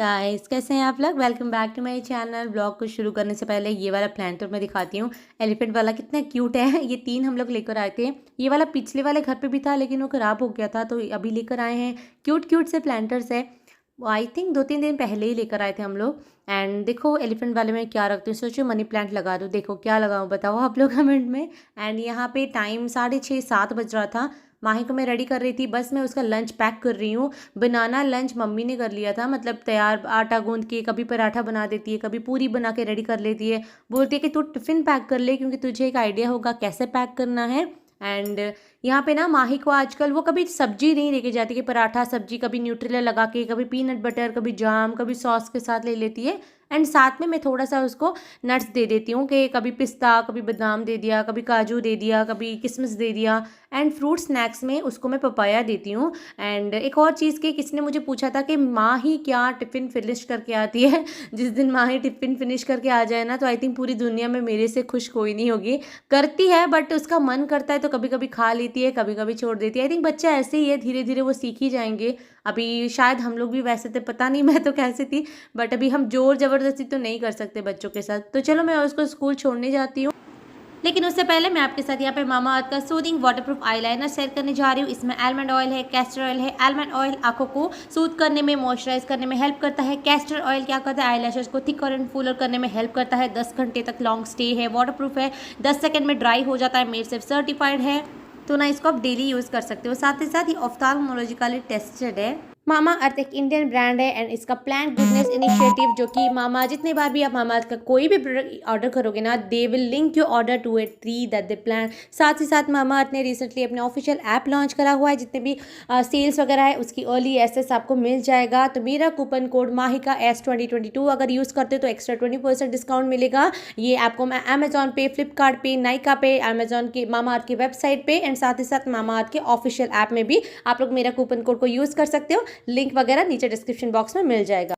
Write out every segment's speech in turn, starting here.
Guys, कैसे हैं आप लोग। Welcome back to my channel. Blog को शुरू करने से पहले ये वाला प्लांटर मैं दिखाती हूँ। एलिफेंट वाला कितना क्यूट है। ये 3 हम लोग लेकर आए थे। ये वाला पिछले वाले घर पे भी था लेकिन वो ख़राब हो गया था, तो अभी लेकर आए हैं। क्यूट क्यूट से प्लांटर्स है। आई थिंक 2-3 दिन पहले ही लेकर आए थे हम लोग। एंड देखो एलिफेंट वाले में क्या रखती हूँ, सोचो मनी प्लांट लगा दो। देखो क्या लगाऊँ बताओ आप लोग कमेंट में। एंड यहाँ पे टाइम 6:30-7 बज रहा था। माही को मैं रेडी कर रही थी, बस मैं उसका लंच पैक कर रही हूँ। बनाना लंच मम्मी ने कर लिया था, मतलब तैयार आटा गूंद के कभी पराठा बना देती है, कभी पूरी बना के रेडी कर लेती है। बोलती है कि तू टिफ़िन पैक कर ले क्योंकि तुझे एक आइडिया होगा कैसे पैक करना है। एंड यहाँ पे ना माही को आजकल वो कभी सब्जी नहीं लेके जाती कि पराठा सब्जी, कभी न्यूट्रेला लगा के, कभी पीनट बटर, कभी जाम, कभी सॉस के साथ ले लेती है। एंड साथ में मैं थोड़ा सा उसको नट्स दे देती हूँ कि कभी पिस्ता, कभी बादाम दे दिया, कभी काजू दे दिया, कभी किशमिश दे दिया। एंड फ्रूट स्नैक्स में उसको मैं पपाया देती हूँ। एंड एक और चीज़ कि किसी ने मुझे पूछा था कि माँ ही क्या टिफ़िन फिनिश करके आती है। जिस दिन माँ ही टिफ़िन फिनिश करके आ जाए ना, तो आई थिंक पूरी दुनिया में मेरे से खुश कोई नहीं होगी। करती है बट उसका मन करता है तो कभी कभी खा लेती है, कभी कभी छोड़ देती है। आई थिंक बच्चा ऐसे ही है, धीरे धीरे वो सीख ही जाएंगे। अभी शायद हम लोग भी वैसे थे, पता नहीं मैं तो कैसे थी। बट अभी हम जोर ज़बरदस्ती तो नहीं कर सकते बच्चों के साथ। तो चलो मैं उसको स्कूल छोड़ने जाती हूँ। लेकिन उससे पहले मैं आपके साथ यहाँ पे मामा अर्थ का सूदिंग वाटरप्रूफ आईलाइनर शेयर करने जा रही हूँ। इसमें आलमंड ऑयल है, कैस्टर ऑयल है। आलमंड ऑयल आंखों को सूद करने में, मॉइस्चराइज करने में हेल्प करता है। कैस्टर ऑयल क्या करता है, आईलैशेस को थिक और फूलर करने में हेल्प करता है। 10 घंटे तक लॉन्ग स्टे है, वाटरप्रूफ है, 10 सेकंड में ड्राई हो जाता है, मेड सेफ सर्टिफाइड है। तो ना इसको आप डेली यूज़ कर सकते हो। साथ ही साथ ये ऑफ्थाल्मोलॉजिकली टेस्टेड है। मामा अर्थ एक इंडियन ब्रांड है एंड इसका प्लांट गुडनेस इनिशिएटिव, जो कि मामा जितने बार भी आप मामा अर्थ का कोई भी प्रोडक्ट ऑर्डर करोगे ना, they will link your order to a tree that they plant. साथ ही साथ मामा अर्थ ने रिसेंटली अपने ऑफिशियल ऐप लॉन्च करा हुआ है। जितने भी सेल्स वगैरह है उसकी अर्ली एक्सेस आपको मिल जाएगा। तो मेरा कूपन कोड माहिका S2022 अगर यूज़ करते हो तो एक्स्ट्रा 20% डिस्काउंट मिलेगा। ये आपको मैं अमेजॉन पे, फ्लिपकार्ट पे, नाइका पे, अमेजॉन के मामा अर्थ की वेबसाइट पे एंड साथ ही साथ मामा अर्थ के ऑफिशियल ऐप में भी आप लोग मेरा कूपन कोड को यूज़ कर सकते हो। लिंक वगैरह नीचे डिस्क्रिप्शन बॉक्स में मिल जाएगा।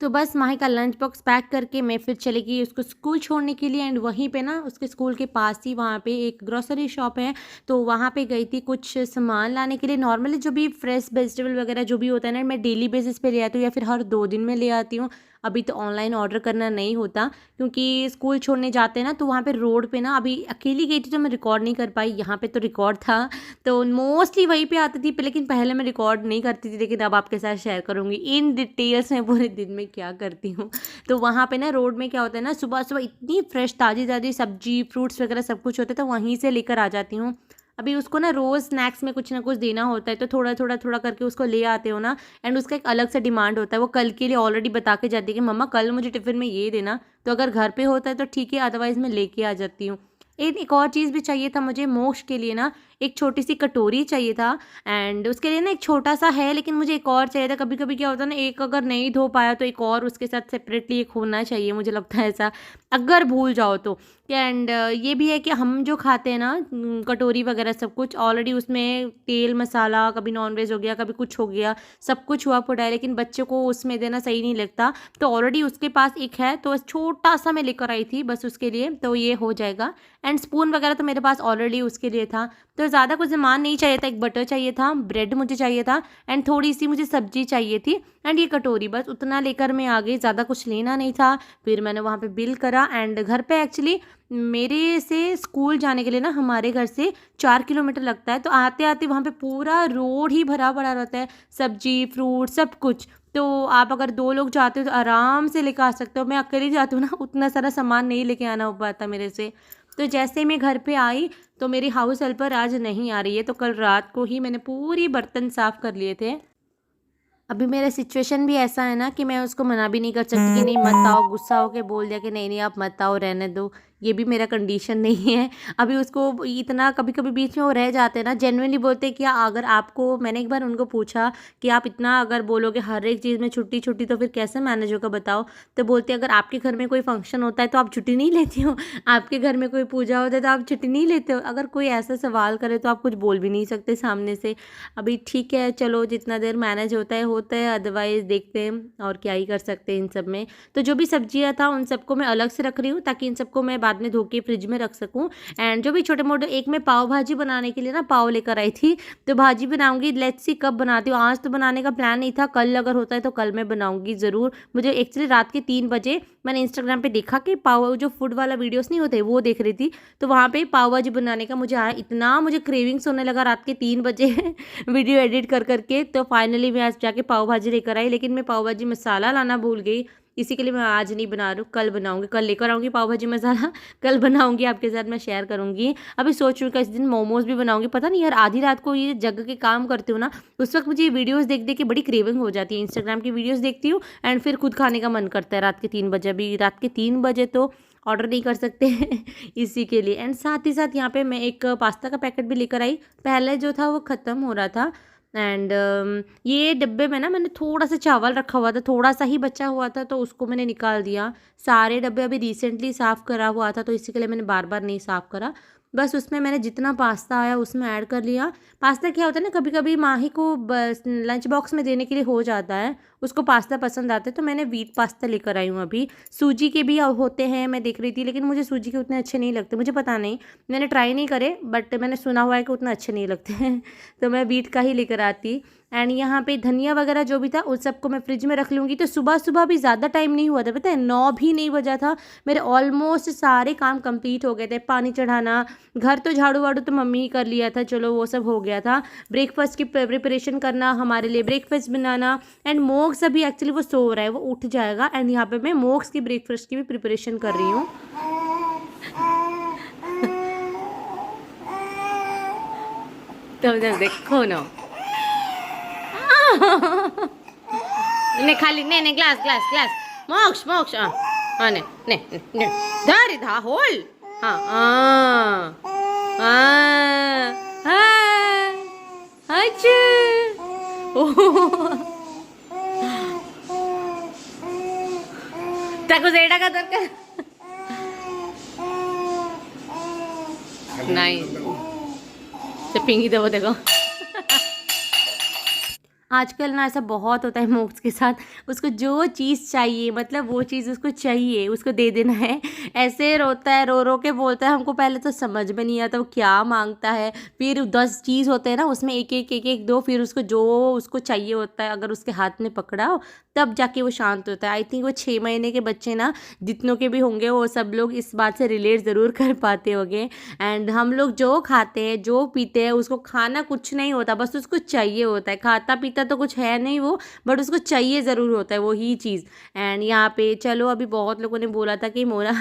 तो बस माही का लंच बॉक्स पैक करके मैं फिर चली गई उसको स्कूल छोड़ने के लिए। एंड वहीं पे ना उसके स्कूल के पास ही वहाँ पे एक ग्रोसरी शॉप है, तो वहाँ पे गई थी कुछ सामान लाने के लिए। नॉर्मली जो भी फ्रेश वेजिटेबल वगैरह जो भी होता है ना, मैं डेली बेसिस पे ले आती हूँ या फिर हर 2 दिन में ले आती हूँ। अभी तो ऑनलाइन ऑर्डर करना नहीं होता क्योंकि स्कूल छोड़ने जाते हैं ना, तो वहाँ पे रोड पे ना, अभी अकेली गई थी तो मैं रिकॉर्ड नहीं कर पाई। यहाँ पे तो रिकॉर्ड था, तो मोस्टली वहीं पे आती थी, लेकिन पहले मैं रिकॉर्ड नहीं करती थी, लेकिन अब आपके साथ शेयर करूँगी इन डिटेल्स में पूरे दिन में क्या करती हूँ। तो वहाँ पे ना रोड में क्या होता है ना, सुबह सुबह इतनी फ्रेश ताज़ी ताज़ी सब्जी फ्रूट्स वगैरह सब कुछ होता है, तो वहीं से लेकर आ जाती हूँ। अभी उसको ना रोज़ स्नैक्स में कुछ ना कुछ देना होता है, तो थोड़ा थोड़ा थोड़ा करके उसको ले आते हो ना। एंड उसका एक अलग से डिमांड होता है, वो कल के लिए ऑलरेडी बता के जाती है कि मम्मा कल मुझे टिफ़िन में ये देना। तो अगर घर पे होता है तो ठीक है, अदरवाइज़ मैं लेके आ जाती हूँ। एक और चीज़ भी चाहिए था मुझे, मोक्ष के लिए ना एक छोटी सी कटोरी चाहिए था। एंड उसके लिए ना एक छोटा सा है, लेकिन मुझे एक और चाहिए था। कभी कभी क्या होता है ना, एक अगर नहीं धो पाया तो एक और उसके साथ सेपरेटली एक होना चाहिए, मुझे लगता है ऐसा, अगर भूल जाओ तो। एंड ये भी है कि हम जो खाते हैं ना कटोरी वगैरह सब कुछ ऑलरेडी उसमें तेल मसाला, कभी नॉनवेज हो गया, कभी कुछ हो गया, सब कुछ हुआ पड़ा है, लेकिन बच्चों को उसमें देना सही नहीं लगता। तो ऑलरेडी उसके पास एक है, तो छोटा सा मैं लेकर आई थी बस उसके लिए, तो ये हो जाएगा। एंड स्पून वगैरह तो मेरे पास ऑलरेडी उसके लिए था। तो ज़्यादा कुछ सामान नहीं चाहिए था, एक बटर चाहिए था, ब्रेड मुझे चाहिए था एंड थोड़ी सी मुझे सब्जी चाहिए थी एंड ये कटोरी, बस उतना लेकर मैं आ गई, ज़्यादा कुछ लेना नहीं था। फिर मैंने वहाँ पे बिल करा। एंड घर पे एक्चुअली मेरे से स्कूल जाने के लिए ना हमारे घर से 4 किलोमीटर लगता है, तो आते आते वहाँ पे पूरा रोड ही भरा पड़ा रहता है, सब्जी फ्रूट सब कुछ। तो आप अगर 2 लोग जाते हो तो आराम से लेकर आ सकते हो। मैं अकेली जाती हूँ ना, उतना सारा सामान नहीं लेके आना हो पाता मेरे से। तो जैसे मैं घर पे आई तो मेरी हाउस हेल्पर आज नहीं आ रही है, तो कल रात को ही मैंने पूरी बर्तन साफ़ कर लिए थे। अभी मेरा सिचुएशन भी ऐसा है ना कि मैं उसको मना भी नहीं कर सकती कि नहीं मत आओ, गुस्सा होके बोल दिया कि नहीं नहीं आप मत आओ, रहने दो। ये भी मेरा कंडीशन नहीं है। अभी उसको इतना कभी कभी बीच में वो रह जाते हैं ना, जेन्युइनली बोलते हैं कि अगर आपको, मैंने एक बार उनको पूछा कि आप इतना अगर बोलोगे हर एक चीज़ में छुट्टी छुट्टी तो फिर कैसे मैनेज होगा बताओ। तो बोलते हैं अगर आपके घर में कोई फंक्शन होता है तो आप छुट्टी नहीं लेती हो, आपके घर में कोई पूजा होता है तो आप छुट्टी नहीं लेते हो। अगर कोई ऐसा सवाल करे तो आप कुछ बोल भी नहीं सकते सामने से। अभी ठीक है, चलो जितना देर मैनेज होता है, अदरवाइज़ देखते हैं और क्या ही कर सकते हैं इन सब में। तो जो भी सब्जियां था उन सबको मैं अलग से रख रही हूँ ताकि इन सबको मैं बाद बाद में धो के फ्रिज में रख सकूँ। एंड जो भी छोटे मोटे, एक मैं पाव भाजी बनाने के लिए ना पाव लेकर आई थी, तो भाजी बनाऊंगी। लेट्स सी कब बनाती हूँ। आज तो बनाने का प्लान नहीं था, कल अगर होता है तो कल मैं बनाऊंगी ज़रूर। मुझे एक्चुअली रात के 3 बजे मैंने इंस्टाग्राम पे देखा कि पाव, जो फूड वाला वीडियोस नहीं होते वो देख रही थी, तो वहाँ पे पाव भाजी बनाने का मुझे आया, इतना मुझे क्रेविंग्स होने लगा रात के 3 बजे वीडियो एडिट कर करके। तो फाइनली मैं आज जाके पाव भाजी लेकर आई, लेकिन मैं पाव भाजी मसाला लाना भूल गई। इसी के लिए मैं आज नहीं बना रही हूँ, कल बनाऊंगी, कल लेकर आऊँगी पाव भाजी मसाला कल बनाऊंगी, आपके साथ मैं शेयर करूँगी। अभी सोच रही हूँ कि इस दिन मोमोज भी बनाऊंगी। पता नहीं यार, आधी रात को ये जग के काम करती हूँ ना, उस वक्त मुझे ये वीडियोज़ देख देख के बड़ी क्रेविंग हो जाती है। इंस्टाग्राम की वीडियोज़ देखती हूँ एंड फिर खुद खाने का मन करता है रात के 3 बजे। अभी रात के 3 बजे तो ऑर्डर नहीं कर सकते इसी के लिए। एंड साथ ही साथ यहाँ पे मैं एक पास्ता का पैकेट भी लेकर आई, पहले जो था वो ख़त्म हो रहा था। एंड ये डब्बे में ना मैंने थोड़ा सा चावल रखा हुआ था, थोड़ा सा ही बचा हुआ था, तो उसको मैंने निकाल दिया। सारे डब्बे अभी रिसेंटली साफ़ करा हुआ था, तो इसी के लिए मैंने बार बार नहीं साफ़ करा। बस उसमें मैंने जितना पास्ता आया उसमें ऐड कर लिया। पास्ता क्या होता है ना, कभी कभी माही को बस लंच बॉक्स में देने के लिए हो जाता है, उसको पास्ता पसंद आता है, तो मैंने व्हीट पास्ता लेकर आई हूँ। अभी सूजी के भी होते हैं, मैं देख रही थी, लेकिन मुझे सूजी के उतने अच्छे नहीं लगते, मुझे पता नहीं, मैंने ट्राई नहीं करे, बट मैंने सुना हुआ है कि उतना अच्छे नहीं लगते हैं तो मैं व्हीट का ही लेकर आती। एंड यहाँ पे धनिया वगैरह जो भी था उस सबको मैं फ्रिज में रख लूँगी। तो सुबह सुबह भी ज़्यादा टाइम नहीं हुआ था, पता है 9 भी नहीं बजा था, मेरे ऑलमोस्ट सारे काम कंप्लीट हो गए थे। पानी चढ़ाना, घर तो झाड़ू वाड़ू तो मम्मी ही कर लिया था, चलो वो सब हो गया था। ब्रेकफास्ट की प्रिपरेशन करना, हमारे लिए ब्रेकफास्ट बनाना। एंड मोक्स अभी एक्चुअली वो सो रहा है, वो उठ जाएगा। एंड यहाँ पे मैं मोक्स की ब्रेकफास्ट की भी प्रिपरेशन कर रही हूँ। तो देखो ना ने खाली ने ग्लास ग्लास ग्लास मोक्ष मोक्ष हाँ ने धारी धा होल हाँ हाँ हाँ हाँ अच्छा ताको जेड़ा का दरकार नहीं तो पिंगी दो देखो। आजकल ना ऐसा बहुत होता है मोक्स के साथ, उसको जो चीज़ चाहिए, मतलब वो चीज़ उसको चाहिए, उसको दे देना है। ऐसे रोता है, रो रो के बोलता है। हमको पहले तो समझ में नहीं आता वो क्या मांगता है, फिर 10 चीज़ होते हैं ना उसमें एक एक एक एक दो, फिर उसको जो उसको चाहिए होता है अगर उसके हाथ में पकड़ाओ तब जाके वो शांत होता है। आई थिंक वो 6 महीने के बच्चे ना जितनों के भी होंगे वो सब लोग इस बात से रिलेट ज़रूर कर पाते होंगे। एंड हम लोग जो खाते हैं जो पीते हैं उसको खाना कुछ नहीं होता, बस उसको चाहिए होता है। खाता पीता तो कुछ है नहीं वो, बट उसको चाहिए ज़रूर होता है वो ही चीज़। एंड यहाँ पे चलो, अभी बहुत लोगों ने बोला था कि मोरा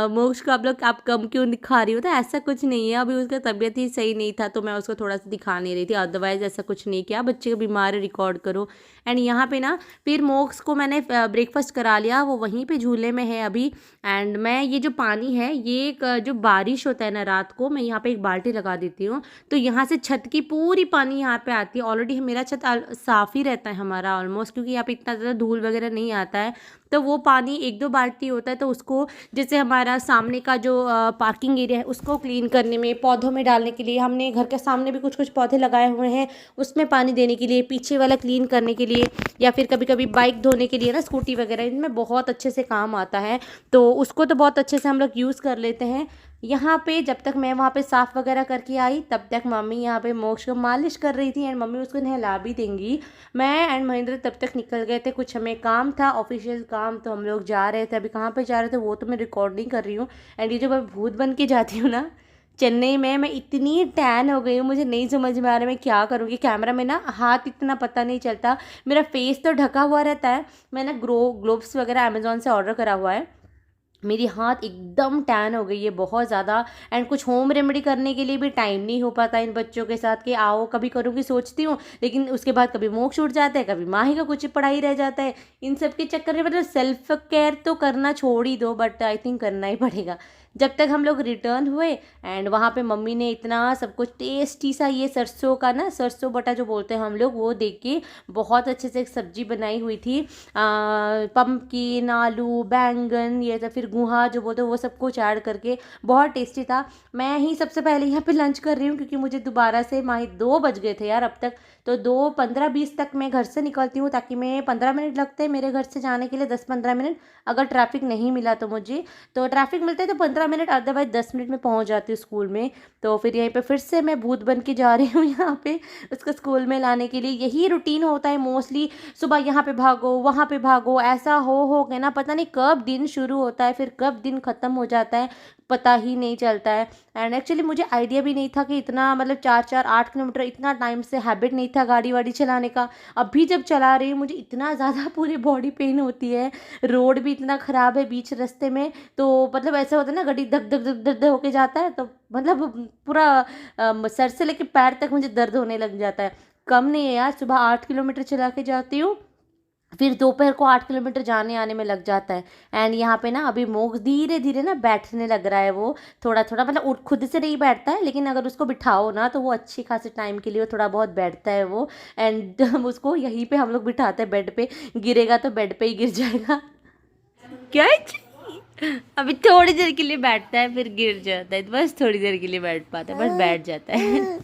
मोक्ष को आप कम क्यों दिखा रही हो, तो ऐसा कुछ नहीं है। अभी उसका तबीयत ही सही नहीं था तो मैं उसको थोड़ा सा दिखा नहीं रही थी, अदरवाइज़ ऐसा कुछ नहीं किया। बच्चे को बीमार रिकॉर्ड करो। एंड यहाँ पे ना फिर मोक्स को मैंने ब्रेकफास्ट करा लिया, वो वहीं पे झूले में है अभी। एंड मैं ये जो पानी है, ये जो बारिश होता है ना रात को, मैं यहाँ पे एक बाल्टी लगा देती हूँ, तो यहाँ से छत की पूरी पानी यहाँ पे आती है। ऑलरेडी मेरा छत साफ़ ही रहता है हमारा ऑलमोस्ट, क्योंकि यहाँ पे इतना ज़्यादा धूल वगैरह नहीं आता है। तो वो पानी 1-2 बाल्टी होता है, तो उसको जैसे हमारा सामने का जो पार्किंग एरिया है उसको क्लीन करने में, पौधों में डालने के लिए, हमने घर के सामने भी कुछ कुछ पौधे लगाए हुए हैं, उसमें पानी देने के लिए, पीछे वाला क्लीन करने के लिए, या फिर कभी कभी बाइक धोने के लिए ना, स्कूटी वगैरह, इनमें बहुत अच्छे से काम आता है। तो उसको तो बहुत अच्छे से हम लोग यूज़ कर लेते हैं। यहाँ पे जब तक मैं वहाँ पे साफ़ वगैरह करके आई तब तक मम्मी यहाँ पे मोक्ष को मालिश कर रही थी, एंड मम्मी उसको नहला भी देंगी। मैं एंड महेंद्र तब तक निकल गए थे, कुछ हमें काम था, ऑफिशियल काम, तो हम लोग जा रहे थे। अभी कहाँ पे जा रहे थे वो तो मैं रिकॉर्ड नहीं कर रही हूँ। एंड ये जो मैं भूत बन के जाती हूँ ना चेन्नई में, मैं इतनी टैन हो गई हूँ, मुझे नहीं समझ में आ रहा मैं क्या करूँगी। कैमरा में ना हाथ इतना पता नहीं चलता, मेरा फेस तो ढका हुआ रहता है। मैंने ग्लोव्स वगैरह अमेज़ॉन से ऑर्डर करा हुआ है, मेरी हाथ एकदम टैन हो गई है बहुत ज़्यादा। एंड कुछ होम रेमेडी करने के लिए भी टाइम नहीं हो पाता इन बच्चों के साथ कि आओ कभी करूँगी सोचती हूँ, लेकिन उसके बाद कभी मोक्ष उठ जाता है, कभी माही का कुछ पढ़ाई रह जाता है। इन सब के चक्कर में मतलब सेल्फ केयर तो करना छोड़ ही दो, बट आई थिंक करना ही पड़ेगा। जब तक हम लोग रिटर्न हुए एंड वहाँ पे मम्मी ने इतना सब कुछ टेस्टी सा, ये सरसों का ना, सरसों बटा जो बोलते हैं हम लोग, वो देख के बहुत अच्छे से एक सब्जी बनाई हुई थी। पम्पकिन, आलू, बैंगन, ये सब, फिर गुहा जो बोलते हैं, वो सब कुछ ऐड करके बहुत टेस्टी था। मैं ही सबसे पहले यहाँ पे लंच कर रही हूँ, क्योंकि मुझे दोबारा से 2 बज गए थे यार अब तक। तो 2:15-20 तक मैं घर से निकलती हूँ, ताकि मैं 15 मिनट लगते हैं मेरे घर से जाने के लिए, 10-15 मिनट, अगर ट्रैफिक नहीं मिला तो मुझे। तो ट्रैफिक मिलते हैं तो 15 मिनट अदरवाइज 10 मिनट में पहुंच जाती हूँ स्कूल में। तो फिर यहीं पे फिर से मैं भूत बन के जा रही हूँ यहाँ पे उसको स्कूल में लाने के लिए। यही रूटीन होता है मोस्टली, सुबह यहाँ पे भागो वहाँ पे भागो, ऐसा हो के ना पता नहीं कब दिन शुरू होता है फिर कब दिन ख़त्म हो जाता है, पता ही नहीं चलता है। एंड एक्चुअली मुझे आइडिया भी नहीं था कि इतना मतलब 4-4 8 किलोमीटर, इतना टाइम से हैबिट नहीं था गाड़ी वाड़ी चलाने का। अभी जब चला रही हूँ मुझे इतना ज़्यादा पूरी बॉडी पेन होती है, रोड भी इतना ख़राब है बीच रास्ते में। तो मतलब ऐसा होता है ना, गाड़ी धक धक धक धक धक होके जाता है, तो मतलब पूरा सर से लेके पैर तक मुझे दर्द होने लग जाता है। कम नहीं है यार, सुबह 8 किलोमीटर चला के जाती हूँ, फिर दोपहर को 8 किलोमीटर जाने आने में लग जाता है। एंड यहाँ पे ना अभी मोक्ष धीरे धीरे ना बैठने लग रहा है, वो थोड़ा थोड़ा मतलब उठ खुद से नहीं बैठता है, लेकिन अगर उसको बिठाओ ना तो वो अच्छी खासे टाइम के लिए वो थोड़ा बहुत बैठता है वो। एंड हम उसको यहीं पे हम लोग बिठाते हैं बेड पे, गिरेगा तो बेड पे ही गिर जाएगा। क्या अभी थोड़ी देर के लिए बैठता है फिर गिर जाता है, बस थोड़ी देर के लिए बैठ पाता है, बस बैठ जाता है।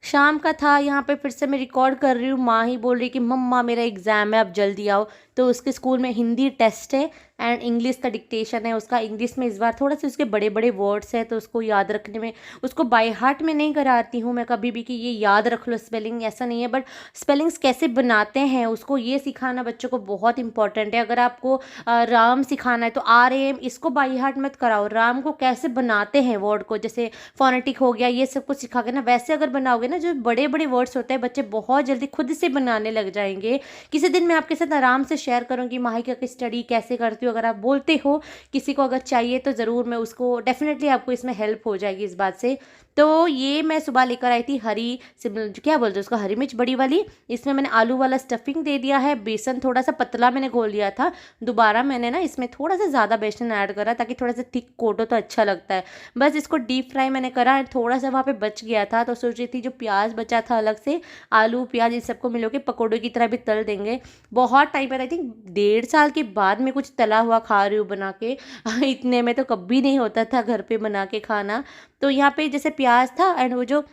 शाम का था, यहाँ पे फिर से मैं रिकॉर्ड कर रही हूँ। माँ ही बोल रही कि मम्मा मेरा एग्ज़ाम है अब जल्दी आओ। तो उसके स्कूल में हिंदी टेस्ट है एंड इंग्लिश का डिक्टेशन है उसका। इंग्लिश में इस बार थोड़ा सा उसके बड़े बड़े वर्ड्स हैं तो उसको याद रखने में, उसको बाय हार्ट में नहीं कराती हूँ मैं कभी भी कि ये याद रख लो स्पेलिंग, ऐसा नहीं है। बट स्पेलिंग्स कैसे बनाते हैं उसको ये सिखाना बच्चों को बहुत इंपॉर्टेंट है। अगर आपको राम सिखाना है तो RAM, इसको बाय हार्ट मत कराओ, राम को कैसे बनाते हैं वर्ड को, जैसे फोनेटिक हो गया, ये सब कुछ सिखा के ना वैसे अगर बनाओगे ना, जो बड़े बड़े वर्ड्स होते हैं बच्चे बहुत जल्दी खुद से बनाने लग जाएंगे। किसी दिन मैं आपके साथ आराम से शेयर करूंगी माहिका की स्टडी कैसे करती हूँ। अगर आप बोलते हो किसी को अगर चाहिए तो ज़रूर मैं उसको डेफिनेटली आपको इसमें हेल्प हो जाएगी इस बात से। तो ये मैं सुबह लेकर आई थी हरी क्या बोलते हैं उसको, हरी मिर्च बड़ी वाली। इसमें मैंने आलू वाला स्टफिंग दे दिया है, बेसन थोड़ा सा पतला मैंने घोल लिया था, दोबारा मैंने ना इसमें थोड़ा सा ज़्यादा बेसन ऐड करा ताकि थोड़ा सा थिक कोट हो तो अच्छा लगता है। बस इसको डीप फ्राई मैंने करा, थोड़ा सा वहाँ पे बच गया था तो सोच रही थी जो प्याज बचा था अलग से, आलू प्याज इस सबको मिलो के पकौड़े की तरह भी तल देंगे। बहुत टाइम पर, आई थिंक 1.5 साल के बाद मैं कुछ तला हुआ खा रही हूँ बना के। इतने में तो कभी नहीं होता था घर पे बना के खाना। तो यहाँ पे जैसे प्याज था एंड वो जो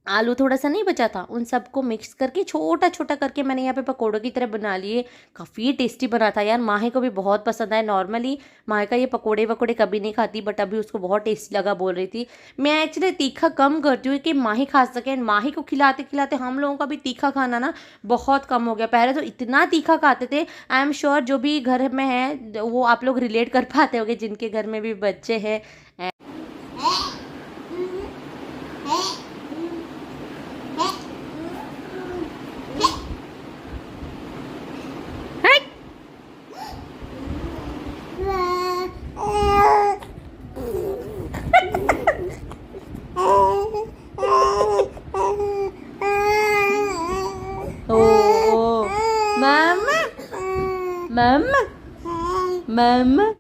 आलू थोड़ा सा नहीं बचा था, उन सबको मिक्स करके छोटा छोटा करके मैंने यहाँ पे पकौड़ों की तरह बना लिए। काफ़ी टेस्टी बना था यार, माही को भी बहुत पसंद आया। नॉर्मली माही का ये पकौड़े वकौड़े कभी नहीं खाती, बट अभी उसको बहुत टेस्टी लगा, बोल रही थी। मैं एक्चुअली तीखा कम करती हूँ कि माही खा सके, एंड माही को खिलाते खिलाते हम लोगों का भी तीखा खाना ना बहुत कम हो गया। पहले तो इतना तीखा खाते थे, आई एम श्योर जो भी घर में है वो आप लोग रिलेट कर पाते होंगे जिनके घर में भी बच्चे हैं। मम्मा मम्मा मम्मा।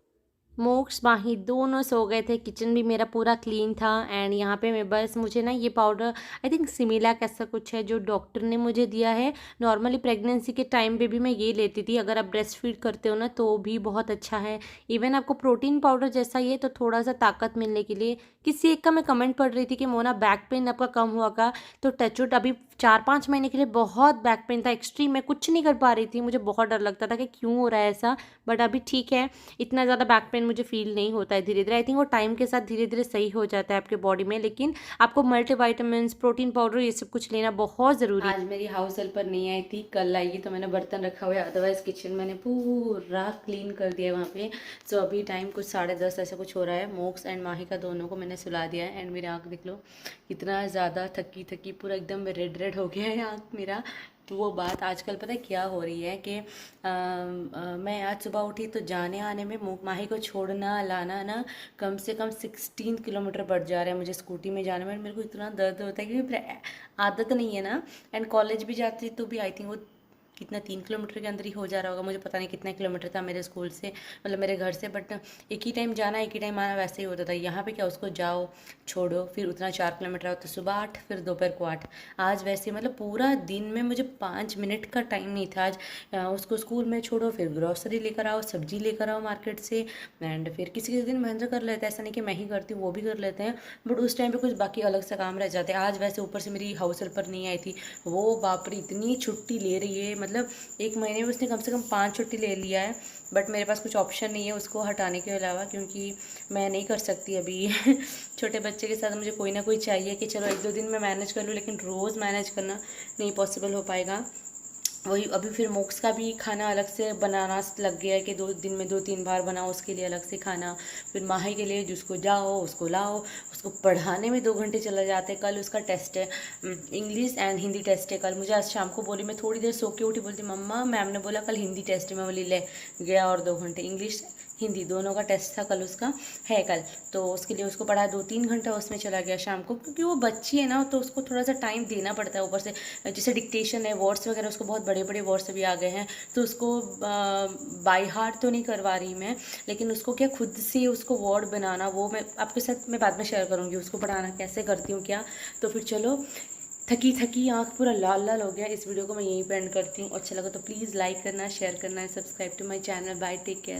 मोक्ष माही दोनों सो गए थे, किचन भी मेरा पूरा क्लीन था। एंड यहाँ पे मैं बस मुझे ना ये पाउडर आई थिंक सिमिलाक ऐसा कुछ है जो डॉक्टर ने मुझे दिया है। नॉर्मली प्रेगनेंसी के टाइम पे भी मैं ये लेती थी, अगर आप ब्रेस्ट फीड करते हो ना तो भी बहुत अच्छा है। इवन आपको प्रोटीन पाउडर जैसा ही है तो थोड़ा सा ताकत मिलने के लिए। किसी एक का मैं कमेंट पढ़ रही थी कि मोना बैक पेन आपका कम हुआ का, तो टचवुड अभी 4-5 महीने के लिए बहुत बैक पेन था एक्सट्रीम, मैं कुछ नहीं कर पा रही थी, मुझे बहुत डर लगता था कि क्यों हो रहा है ऐसा। बट अभी ठीक है, इतना ज़्यादा बैक पेन मुझे फील नहीं होता है धीरे धीरे। आई थिंक वो टाइम के साथ धीरे धीरे सही हो जाता है आपके बॉडी में। लेकिन आपको मल्टीविटामिन्स, प्रोटीन पाउडर, ये सब कुछ लेना बहुत ज़रूरी है। आज मेरी हाउस हेल्पर नहीं आई थी, कल आएगी, तो मैंने बर्तन रखा हुआ है, अदरवाइज किचन मैंने पूरा क्लीन कर दिया है वहाँ पे। सो अभी टाइम कुछ 10:30 ऐसा कुछ हो रहा है। मोक्स एंड माहिका दोनों को मैंने सुला दिया है। एंड मेरी आँख देख लो कितना ज़्यादा थकी थकी, पूरा एकदम रेड रेड हो गया है आँख मेरा। तो वो बात आजकल पता है क्या हो रही है कि मैं आज सुबह उठी तो जाने आने में माही को छोड़ना लाना ना कम से कम 16 किलोमीटर बढ़ जा रहा है मुझे स्कूटी में जाने में। मेरे को इतना दर्द होता है क्योंकि आदत नहीं है ना। एंड कॉलेज भी जाती तो भी आई थिंक वो कितना 3 किलोमीटर के अंदर ही हो जा रहा होगा, मुझे पता नहीं कितना किलोमीटर था मेरे स्कूल से, मतलब मेरे घर से। बट एक ही टाइम जाना एक ही टाइम आना वैसे ही होता था। यहाँ पे क्या, उसको जाओ छोड़ो फिर उतना 4 किलोमीटर आओ, तो सुबह 8 फिर दोपहर को 8। आज वैसे मतलब पूरा दिन में मुझे 5 मिनट का टाइम नहीं था आज। उसको स्कूल में छोड़ो, फिर ग्रॉसरी लेकर आओ, सब्जी लेकर आओ मार्केट से, एंड फिर किसी किसी दिन महेंद्र कर लेता है, ऐसा नहीं कि मैं ही करती हूँ, वो भी कर लेते हैं। बट उस टाइम पे कुछ बाकी अलग से काम रह जाते हैं। आज वैसे ऊपर से मेरी हाउस हेल्पर नहीं आई थी, वो बाप रे इतनी छुट्टी ले रही है, मतलब 1 महीने में उसने कम से कम 5 छुट्टी ले लिया है। बट मेरे पास कुछ ऑप्शन नहीं है उसको हटाने के अलावा, क्योंकि मैं नहीं कर सकती अभी छोटे बच्चे के साथ मुझे कोई ना कोई चाहिए कि चलो 1-2 दिन मैं मैनेज कर लूँ, लेकिन रोज़ मैनेज करना नहीं पॉसिबल हो पाएगा। वही अभी फिर मोक्स का भी खाना अलग से बनाना लग गया है कि 2 दिन में 2-3 बार बनाओ, उसके लिए अलग से खाना। फिर माही के लिए जिसको जाओ उसको लाओ, उसको पढ़ाने में 2 घंटे चला जाते हैं। कल उसका टेस्ट है, इंग्लिश एंड हिंदी टेस्ट है कल। मुझे आज शाम को बोली, मैं थोड़ी देर सो के उठी, बोलती मम्मा मैम ने बोला कल हिंदी टेस्ट है। मैं बोली ले, गया और 2 घंटे इंग्लिश हिंदी दोनों का टेस्ट था कल, उसका है कल। तो उसके लिए उसको पढ़ा 2-3 घंटा उसमें चला गया शाम को, क्योंकि वो बच्ची है ना तो उसको थोड़ा सा टाइम देना पड़ता है। ऊपर से जैसे डिक्टेशन है, वर्ड्स वगैरह, उसको बहुत बड़े बड़े वर्ड्स अभी आ गए हैं, तो उसको बाय हार्ट तो नहीं करवा रही मैं, लेकिन उसको क्या खुद से उसको वर्ड बनाना, वो मैं आपके साथ मैं बाद में शेयर करूँगी उसको पढ़ाना कैसे करती हूँ क्या। तो फिर चलो, थकी थकी आँख पूरा लाल लाल हो गया। इस वीडियो को मैं यहीं पे एंड करती हूँ। अच्छा लगा तो प्लीज़ लाइक करना, शेयर करना, subscribe to my channel. Bye, take care.